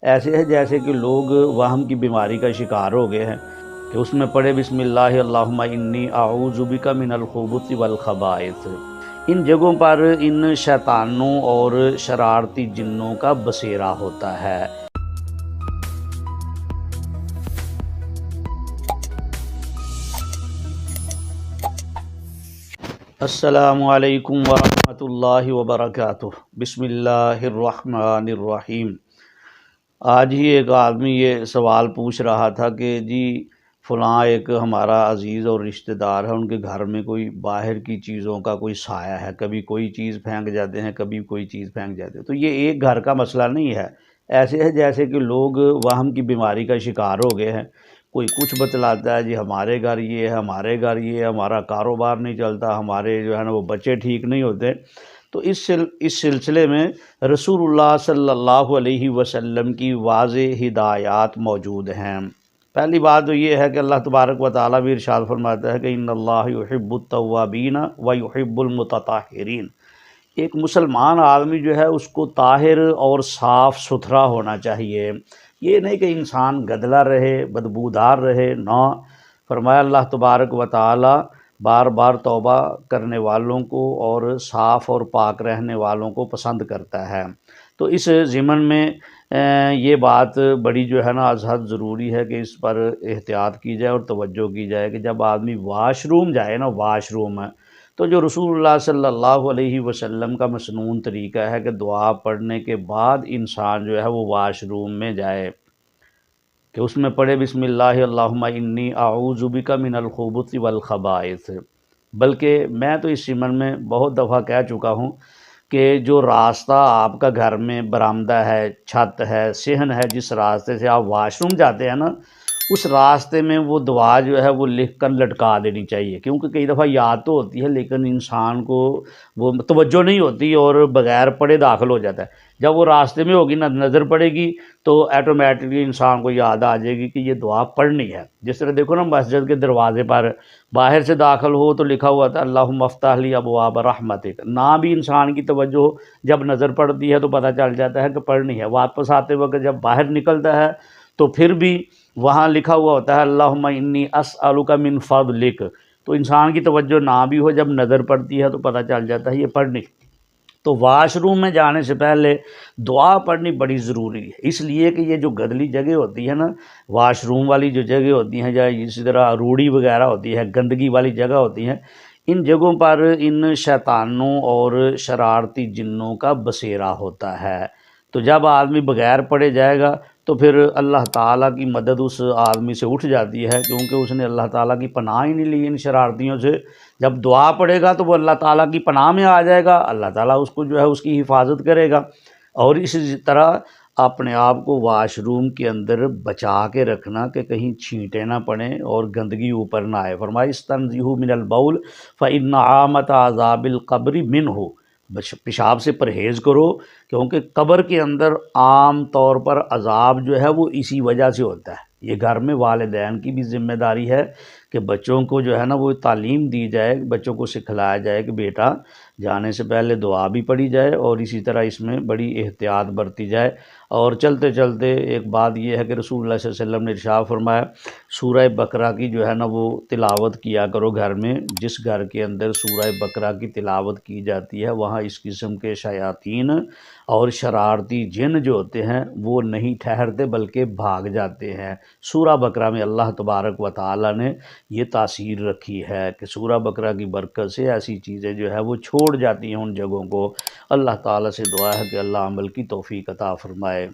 ایسے ہے جیسے کہ لوگ وہم کی بیماری کا شکار ہو گئے ہیں کہ اس میں پڑھے بسم اللہ اللہم انی اعوذ بک من الخبث والخبائث۔ ان جگہوں پر ان شیطانوں اور شرارتی جنوں کا بسیرا ہوتا ہے۔ السلام علیکم ورحمۃ اللہ وبرکاتہ۔ بسم اللہ الرحمن الرحیم۔ آج ہی ایک آدمی یہ سوال پوچھ رہا تھا کہ جی فلاں ایک ہمارا عزیز اور رشتہ دار ہے، ان کے گھر میں کوئی باہر کی چیزوں کا کوئی سایہ ہے، کبھی کوئی چیز پھینک جاتے ہیں، کبھی کوئی چیز پھینک جاتے ہیں۔ تو یہ ایک گھر کا مسئلہ نہیں ہے، ایسے ہے جیسے کہ لوگ وہم کی بیماری کا شکار ہو گئے ہیں۔ کوئی کچھ بتلاتا ہے جی ہمارے گھر یہ ہے، ہمارے گھر یہ ہے، ہمارا کاروبار نہیں چلتا، ہمارے جو ہے نا وہ بچے ٹھیک نہیں ہوتے۔ تو اس سلسلے میں رسول اللہ صلی اللہ علیہ وسلم کی واضح ہدایات موجود ہیں۔ پہلی بات تو یہ ہے کہ اللہ تبارک و تعالیٰ بھی ارشاد فرماتا ہے کہ ان اللہ یحب التوابین ویحب المتطہرین۔ ایک مسلمان آدمی جو ہے اس کو طاہر اور صاف ستھرا ہونا چاہیے، یہ نہیں کہ انسان گدلا رہے، بدبودار رہے، نہ۔ فرمایا اللہ تبارک و تعالیٰ بار بار توبہ کرنے والوں کو اور صاف اور پاک رہنے والوں کو پسند کرتا ہے۔ تو اس ضمن میں یہ بات بڑی جو ہے نا از حد ضروری ہے کہ اس پر احتیاط کی جائے اور توجہ کی جائے کہ جب آدمی واش روم جائے نا، واش روم ہے، تو جو رسول اللہ صلی اللہ علیہ وسلم کا مسنون طریقہ ہے کہ دعا پڑھنے کے بعد انسان جو ہے وہ واش روم میں جائے، کہ اس میں پڑھے بسم اللہ اللہم انی اعوذ بک من الخبث والخبائث۔ بلکہ میں تو اس ضمن میں بہت دفعہ کہہ چکا ہوں کہ جو راستہ آپ کا گھر میں برآمدہ ہے، چھت ہے، صحن ہے، جس راستے سے آپ واش روم جاتے ہیں نا، اس راستے میں وہ دعا جو ہے وہ لکھ کر لٹکا دینی چاہیے، کیونکہ کئی دفعہ یاد تو ہوتی ہے لیکن انسان کو وہ توجہ نہیں ہوتی اور بغیر پڑھے داخل ہو جاتا ہے۔ جب وہ راستے میں ہوگی نہ نظر پڑے گی تو ایٹومیٹکلی انسان کو یاد آ جائے گی کہ یہ دعا پڑھنی ہے۔ جس طرح دیکھو نا مسجد کے دروازے پر باہر سے داخل ہو تو لکھا ہوا تھا اللہم افتح لی ابواب رحمتک، نہ بھی انسان کی توجہ ہو، جب نظر پڑتی ہے تو پتہ چل جاتا ہے کہ پڑھنی ہے۔ واپس آتے وقت جب باہر نکلتا ہے تو پھر بھی وہاں لکھا ہوا ہوتا ہے اللہم انی اسألک من فضلک، تو انسان کی توجہ نہ بھی ہو، جب نظر پڑتی ہے تو پتہ چل جاتا ہے یہ پڑھنی۔ تو واش روم میں جانے سے پہلے دعا پڑھنی بڑی ضروری ہے، اس لیے کہ یہ جو گندلی جگہ ہوتی ہے نا، واش روم والی جو جگہ ہوتی ہیں یا اسی طرح روڑی وغیرہ ہوتی ہے، گندگی والی جگہ ہوتی ہیں، ان جگہوں پر ان شیطانوں اور شرارتی جنوں کا بسیرا ہوتا ہے۔ تو جب آدمی بغیر پڑھے جائے گا تو پھر اللہ تعالیٰ کی مدد اس آدمی سے اٹھ جاتی ہے، کیونکہ اس نے اللہ تعالیٰ کی پناہ ہی نہیں لی ان شرارتیوں سے۔ جب دعا پڑھے گا تو وہ اللہ تعالیٰ کی پناہ میں آ جائے گا، اللہ تعالیٰ اس کو جو ہے اس کی حفاظت کرے گا۔ اور اسی طرح اپنے آپ کو واش روم کے اندر بچا کے رکھنا کہ کہیں چھینٹیں نہ پڑیں اور گندگی اوپر نہ آئے۔ فرمایا استنزہوا من البول فإن عامۃ عذاب القبر منہ، پیشاب سے پرہیز کرو کیونکہ قبر کے اندر عام طور پر عذاب جو ہے وہ اسی وجہ سے ہوتا ہے۔ یہ گھر میں والدین کی بھی ذمہ داری ہے کہ بچوں کو جو ہے نا وہ تعلیم دی جائے، بچوں کو سکھلایا جائے کہ بیٹا جانے سے پہلے دعا بھی پڑھی جائے اور اسی طرح اس میں بڑی احتیاط برتی جائے۔ اور چلتے چلتے ایک بات یہ ہے کہ رسول اللہ صلی اللہ علیہ وسلم نے ارشاد فرمایا سورہ بقرہ کی جو ہے نا وہ تلاوت کیا کرو گھر میں۔ جس گھر کے اندر سورہ بقرہ کی تلاوت کی جاتی ہے وہاں اس قسم کے شیاطین اور شرارتی جن جو ہوتے ہیں وہ نہیں ٹھہرتے بلکہ بھاگ جاتے ہیں۔ سورہ بقرہ میں اللہ تبارک و تعالیٰ نے یہ تاثیر رکھی ہے کہ سورہ بقرہ کی برکت سے ایسی چیزیں جو ہے وہ چھوڑ جاتی ہیں ان جگہوں کو۔ اللہ تعالیٰ سے دعا ہے کہ اللہ عمل کی توفیق عطا فرمائے۔